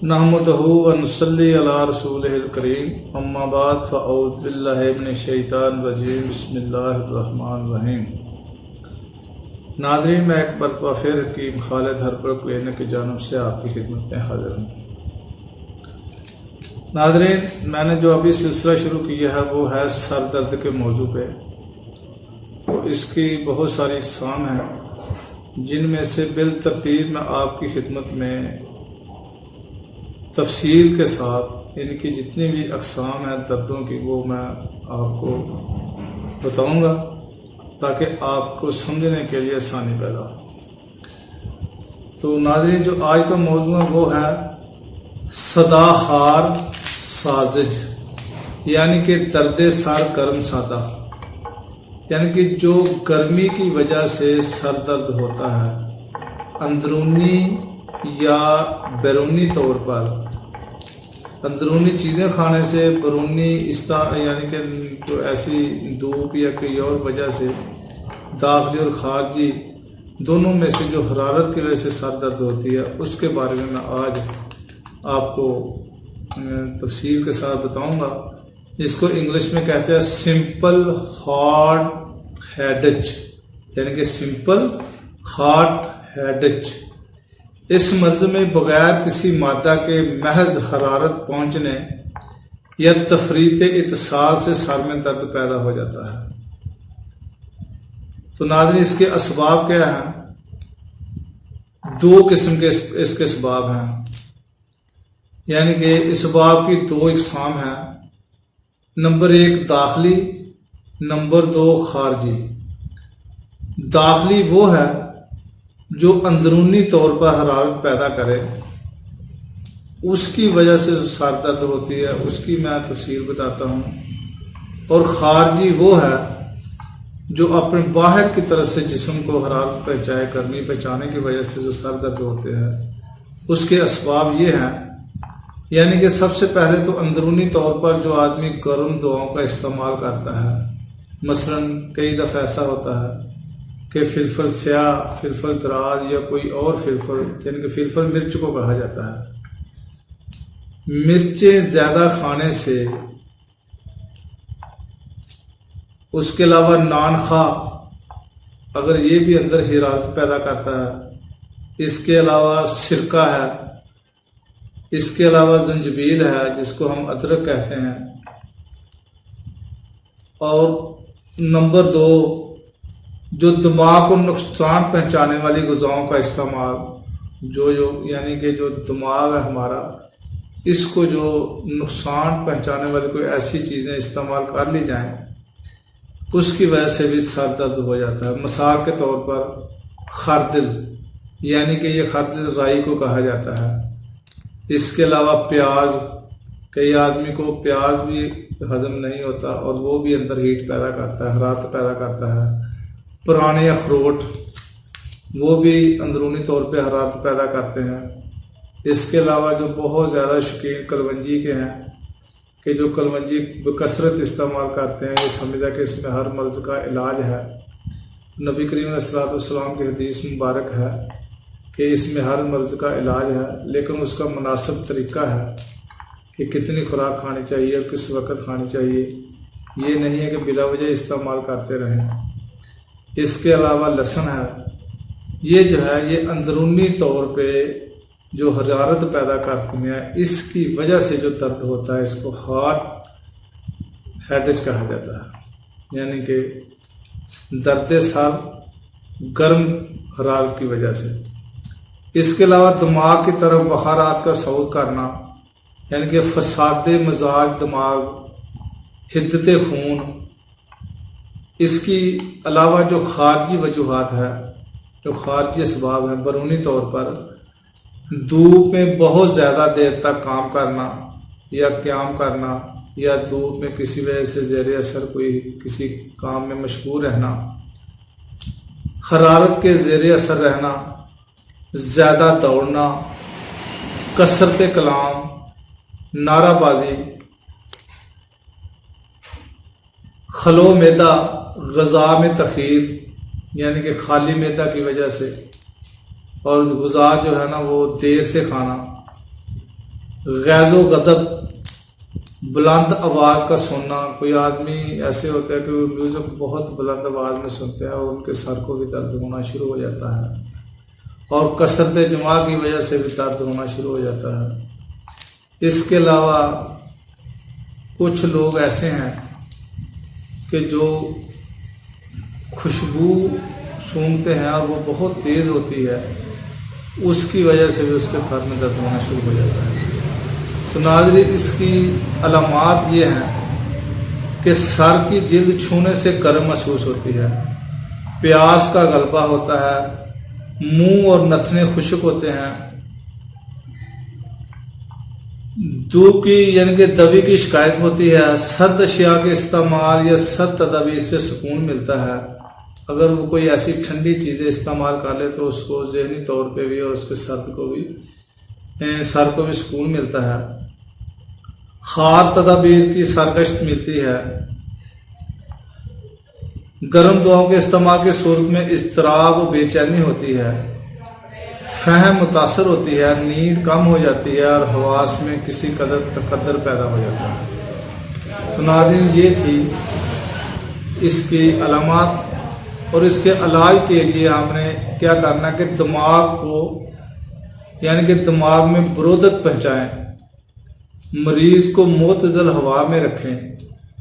نحمدہ ونصلی علی رسولہ الکریم اما بعد فاعوذ باللہ من الشیطان الرجیم بسم اللہ الرحمن الرحیم۔ ناظرین، میں ایک مرتبہ پھر حکیم خالد ہرپر کوئینہ کی جانب سے آپ کی خدمت میں حاضر ہوں۔ ناظرین، میں نے جو ابھی سلسلہ شروع کیا ہے وہ ہے سر درد کے موضوع پہ۔ تو اس کی بہت ساری اقسام ہیں جن میں سے بالترتیب میں آپ کی خدمت میں تفصیل کے ساتھ ان کی جتنی بھی اقسام ہیں دردوں کی وہ میں آپ کو بتاؤں گا تاکہ آپ کو سمجھنے کے لیے آسانی پیدا ہو۔ تو ناظرین، جو آج کا موضوع ہے وہ ہے صداخار سازج، یعنی کہ درد سر گرم سادہ، یعنی کہ جو گرمی کی وجہ سے سر درد ہوتا ہے اندرونی یا بیرونی طور پر، اندرونی چیزیں کھانے سے، بیرونی یعنی کہ جو ایسی دھوپ یا کوئی اور وجہ سے، داخلی اور خارجی دونوں میں سے جو حرارت کی وجہ سے سر درد ہوتی ہے اس کے بارے میں آج آپ کو تفصیل کے ساتھ بتاؤں گا۔ اس کو انگلش میں کہتے ہیں سمپل ہارٹ ہیڈیچ، یعنی کہ سمپل ہارٹ ہیڈیچ۔ اس مرض میں بغیر کسی مادہ کے محض حرارت پہنچنے یا تفریط اتصال سے سر میں درد پیدا ہو جاتا ہے۔ تو ناظرین، اس کے اسباب کیا ہیں؟ دو قسم کے اس کے اسباب ہیں، یعنی کہ اسباب کی دو اقسام ہیں، نمبر ایک داخلی، نمبر دو خارجی۔ داخلی وہ ہے جو اندرونی طور پر حرارت پیدا کرے، اس کی وجہ سے سر درد ہوتی ہے، اس کی میں تفصیل بتاتا ہوں۔ اور خارجی وہ ہے جو اپنے باہر کی طرف سے جسم کو حرارت پہنچائے، گرمی پہنچانے کی وجہ سے جو سر درد ہوتے ہیں اس کے اسباب یہ ہیں۔ یعنی کہ سب سے پہلے تو اندرونی طور پر جو آدمی گرم دواؤں کا استعمال کرتا ہے، مثلا کئی دفعہ ایسا ہوتا ہے کہ فلفل سیاہ، فلفل دراز یا کوئی اور فلفل، یعنی کہ فلفل مرچ کو کہا جاتا ہے، مرچیں زیادہ کھانے سے، اس کے علاوہ نان خواہ اگر یہ بھی اندر حرارت پیدا کرتا ہے، اس کے علاوہ سرکہ ہے، اس کے علاوہ زنجبیل ہے جس کو ہم ادرک کہتے ہیں، اور نمبر دو جو دماغ کو نقصان پہنچانے والی غذاؤں کا استعمال، جو یعنی کہ جو دماغ ہے ہمارا، اس کو جو نقصان پہنچانے والی کوئی ایسی چیزیں استعمال کر لی جائیں اس کی وجہ سے بھی سر درد ہو جاتا ہے۔ مثال کے طور پر خردل، یعنی کہ یہ خردل رائی کو کہا جاتا ہے۔ اس کے علاوہ پیاز، کئی آدمی کو پیاز بھی ہضم نہیں ہوتا اور وہ بھی اندر ہیٹ پیدا کرتا ہے، حرارت پیدا کرتا ہے۔ پرانے اخروٹ وہ بھی اندرونی طور پہ حرارت پیدا کرتے ہیں۔ اس کے علاوہ جو بہت زیادہ شوقین کلونجی کے ہیں کہ جو کلونجی بکثرت استعمال کرتے ہیں، یہ سمجھا کہ اس میں ہر مرض کا علاج ہے۔ نبی کریم علیہ السلام کی حدیث مبارک ہے کہ اس میں ہر مرض کا علاج ہے، لیکن اس کا مناسب طریقہ ہے کہ کتنی خوراک کھانی چاہیے اور کس وقت کھانی چاہیے، یہ نہیں ہے کہ بلا وجہ استعمال کرتے رہیں۔ اس کے علاوہ لہسن ہے، یہ جو ہے یہ اندرونی طور پہ جو حرارت پیدا کرتی ہیں، اس کی وجہ سے جو درد ہوتا ہے اس کو ہارٹ ہیڈیچ کہا جاتا ہے، یعنی کہ درد سر گرم حرارت کی وجہ سے۔ اس کے علاوہ دماغ کی طرف بخارات کا صعود کرنا، یعنی کہ فساد مزاج دماغ، حدت خون۔ اس کی علاوہ جو خارجی وجوہات ہے، جو خارجی اسباب ہیں، بیرونی طور پر دھوپ میں بہت زیادہ دیر تک کام کرنا یا قیام کرنا، یا دھوپ میں کسی وجہ سے زیر اثر کوئی کسی کام میں مشغول رہنا، حرارت کے زیر اثر رہنا، زیادہ دوڑنا، کثرت کلام، نعرہ بازی، خلو معدہ، غذا میں تخیر، یعنی کہ خالی معدہ کی وجہ سے، اور غذا جو ہے نا وہ دیر سے کھانا، गैज़ व गदब, बुलंद आवाज़ का सुनना। कोई आदमी ऐसे होता है कि वो म्यूज़िक बहुत बुलंद आवाज़ में सुनते हैं और उनके सर को भी दर्द होना शुरू हो जाता है, और कसरत जमा की वजह से भी दर्द होना शुरू हो जाता है। इसके अलावा कुछ लोग ऐसे हैं कि जो खुशबू सूंघते हैं और वो बहुत तेज़ होती है, उसकी वजह से भी उसके सर में दर्द होना शुरू हो जाता है। तो नाज़रीन, इसकी अलामात ये हैं कि सर की जिल्द छूने से गर्म महसूस होती है, प्यास का गलबा होता है, मुंह और नथने खुश्क होते हैं, दू की यानी कि दबी की शिकायत होती है, सर्द अशिया के इस्तेमाल या सर्द तदाबीर से सुकून मिलता है। अगर वो कोई ऐसी ठंडी चीज़ें इस्तेमाल कर ले तो उसको ज़हनी तौर पे भी और उसके सर को भी सुकून मिलता है। खार तदाबीर की सरगश्त मिलती है। गर्म दुआओं के इस्तेमाल की सूरत में इज़्तिराब और बेचैनी होती है, फहम मुतासर होती है, नींद कम हो जाती है और हवास में किसी कदर तकद्दर पैदा हो जाता है। तो नाज़रीन, ये थी इसकी अलामात, और इसके इलाज के लिए हमने क्या करना कि दिमाग को यानी कि दिमाग में बरोदत पहुँचाएँ, मरीज़ को मोतदल हवा में रखें,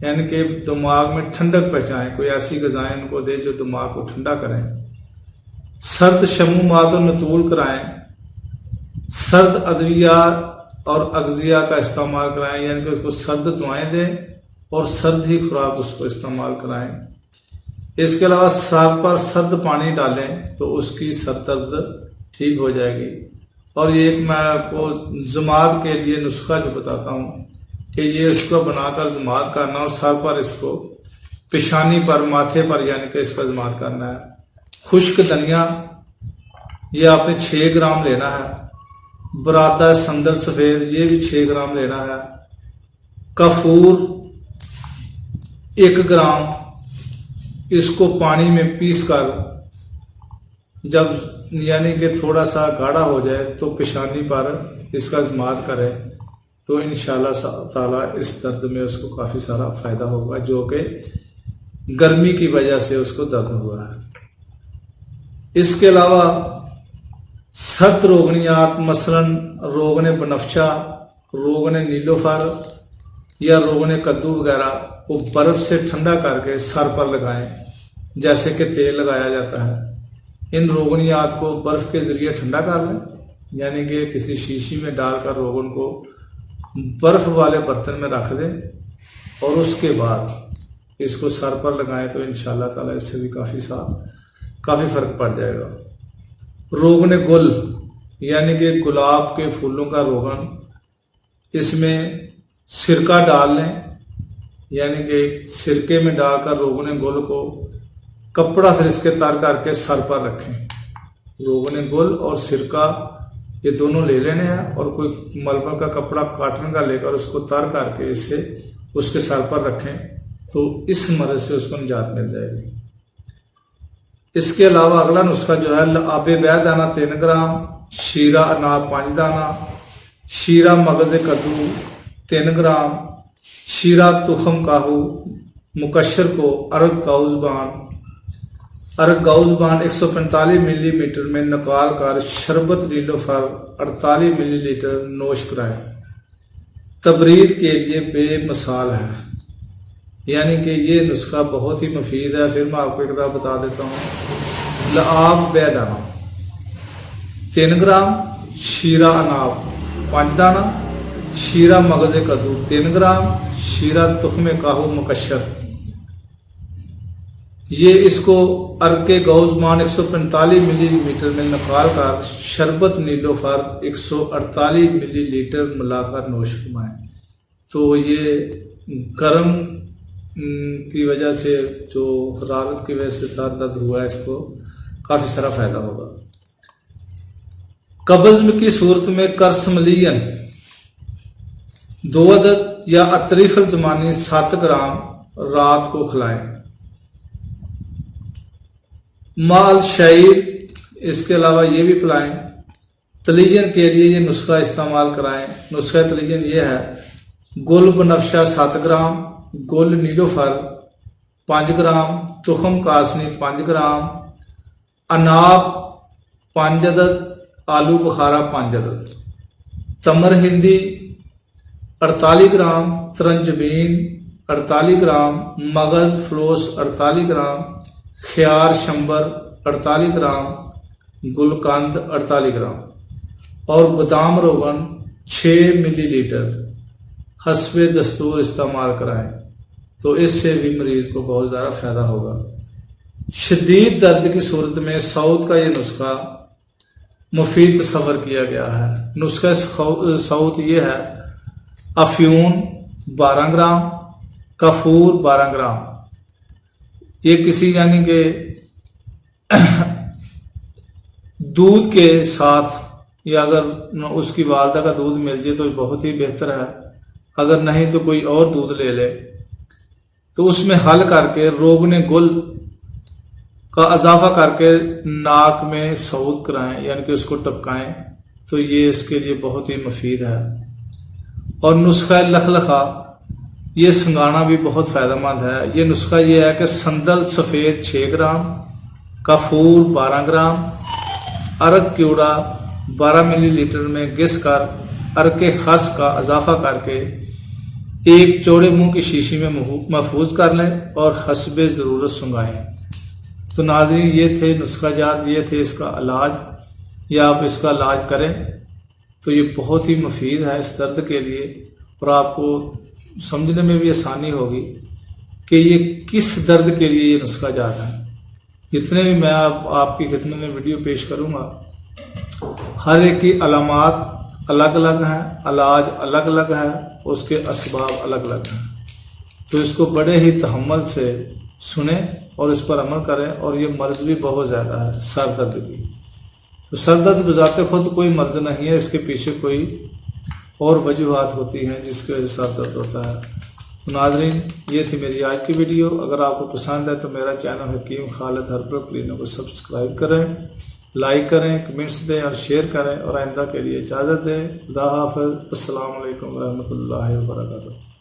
यानी कि दिमाग में ठंडक पहुँचाएँ। कोई ऐसी ग़िज़ाएँ उनको दे जो दिमाग को ठंडा करें। सर्द शमूमात और नतूल कराएँ, सर्द अद्विया और अगज़िया का इस्तेमाल कराएँ, यानी कि उसको सर्द दवाएँ दें और सर्द ही खुराक उसको इस्तेमाल कराएँ। इसके अलावा सर पर सर्द पानी डालें तो उसकी सर दर्द ठीक हो जाएगी। और ये एक मैं आपको जुमात के लिए नुस्खा जो बताता हूँ कि ये इसको बनाकर जुमात करना, और सर पर इसको पेशानी पर, माथे पर यानी कि इसका जुमात करना है। खुश्क धनिया ये आपने 6 ग्राम लेना है। बरादा संदल सफ़ेद ये भी 6 ग्राम लेना है। कफूर 1 ग्राम, इसको पानी में पीस कर जब यानी कि थोड़ा सा गाढ़ा हो जाए तो पेशानी पर इसका इस्तेमाल करें तो इंशाअल्लाह ताला इस दर्द में उसको काफ़ी सारा फ़ायदा होगा, जो कि गर्मी की वजह से उसको दर्द हुआ है। इसके अलावा सर्द रोगनियात मसलन रोगन बनफ्शा, रोगन नीलोफर या रोगन कद्दू वगैरह को बर्फ़ से ठंडा करके सर पर लगाएं, जैसे कि तेल लगाया जाता है। इन रोगनियात को बर्फ़ के ज़रिए ठंडा कर लें, यानी कि किसी शीशी में डालकर रोगन को बर्फ़ वाले बर्तन में रख दें और उसके बाद इसको सर पर लगाएं तो इंशाअल्लाह ताला इससे भी काफ़ी फ़र्क पड़ जाएगा। रोगन गुल यानी कि गुलाब के फूलों का रोगन, इसमें सिरका डाल लें, यानी कि सिरके में डालकर रोगन गुल को कपड़ा फिर इसके तर करके सर पर रखें। रोगन गुल और सिरका ये दोनों ले लेने हैं और कोई मलबल का कपड़ा काटन का लेकर उसको तर करके इससे उसके सर पर रखें तो इस मर्ज से उसको निजात मिल जाएगी। इसके अलावा अगला नुस्खा जो है, आबे बै दाना 3 ग्राम, शीरा अनाब 5 दाना, शीरा मगज़ कद्दू 3 ग्राम, शीरा तुखम काहू मुकशर को अर्ग गाउज़बान 145 मिलीमीटर में निकाल कर शरबत नीलोफर 48 मिलीलीटर नोश कराएं। तबरीद के लिए बेमिसाल है, यानी कि ये नुस्खा बहुत ही मुफीद है। फिर मैं आपको एक दफ़ा बता देता हूँ। लआब बेदाना 3 ग्राम, शीरा अनाब 5 दाना, शीरा मगज़ कद्दू 3 ग्राम, शीरा तुख्म काहू मुकशर, ये इसको अर्के गौज़बान 145 मिलीमीटर में निकाल कर शरबत नीलोफर 148 मिलीलीटर मिलाकर नोश फरमाएं। तो ये गर्म की वजह से, जो हरारत की वजह से सर दर्द हुआ है, इसको काफ़ी सारा फ़ायदा होगा। कब्ज़ की सूरत में करसमलियन 2 अदद या अतरीफल ज़मानी 7 ग्राम रात को खिलाएं। माल शायर इसके अलावा ये भी पिलाएं। तलीजन के लिए ये नुस्खा इस्तेमाल कराएं। नुस्खा तलीजन ये है, गुल बनफशा 7 ग्राम, गुल नीलोफर 5 ग्राम, तुखम कासनी 5 ग्राम, अनाब 5 अदद, आलू बुखारा 5 अदद, तमर हिंदी 48 ग्राम, तरंजबीन 48 ग्राम, मगज फलोस 48 ग्राम, ख्यार शंबर 48 ग्राम, गुलकंद 48 ग्राम और बादाम रोगन 6 मिलीलीटर हस्बे दस्तूर इस्तेमाल कराएं, तो इससे भी मरीज को बहुत ज़्यादा फायदा होगा। शदीद दर्द की सूरत में सऊद का ये नुस्खा मुफीद तस्वर किया गया है। नुस्खा सऊद ये है, अफ्यून 12 ग्राम, कफूर 12 ग्राम। ये किसी यानी कि दूध के साथ, या अगर उसकी वालदा का दूध मिल जाए तो बहुत ही बेहतर है, अगर नहीं तो कोई और दूध ले ले, तो उसमें हल करके रोगने गुल का इजाफा करके नाक में सऊद कराएं, यानी कि उसको टपकाएं, तो ये इसके लिए बहुत ही मुफीद है। और नुस्खा लखलखा, ये संगाना भी बहुत फ़ायदेमंद है। ये नुस्खा ये है कि संदल सफ़ेद 6 ग्राम, कफूर 12 ग्राम, अरक क्यूड़ा 12 मिलीलीटर में घिस कर अरके खस का इजाफा करके एक चौड़े मुंह की शीशी में महफूज कर लें और हस्बे ज़रूरत सुंघाएं। तो नाज़रीन, ये थे नुस्खा जात, ये थे इसका इलाज, या आप इसका इलाज करें तो ये बहुत ही मुफीद है इस दर्द के लिए, और आपको समझने में भी आसानी होगी कि ये किस दर्द के लिए ये नुस्खा जात है। जितने भी मैं आपकी खिदमत में वीडियो पेश करूँगा, हर एक की अलामात अलग अलग हैं, इलाज अलग अलग है, उसके असबाब अलग अलग हैं। तो इसको बड़े ही तहम्मुल से सुने और इस पर अमल करें। और ये मर्ज भी बहुत ज़्यादा है, सर दर्द की। तो सर दर्द बजाते खुद कोई मर्ज नहीं है, इसके पीछे कोई और वजूहात होती हैं जिसकी वजह से सर दर्द होता है। तो नाज़रीन, ये थी मेरी आज की वीडियो। अगर आपको पसंद है तो मेरा चैनल हकीम खालिद हरपुर क्लिनिक को सब्सक्राइब करें, लाइक करें, कमेंट्स दें और शेयर करें, और आइंदा के लिए इजाज़त दें। खुदा हाफ़िज़। अस्सलामु अलैकुम व रहमतुल्लाहि व बरकातुहू।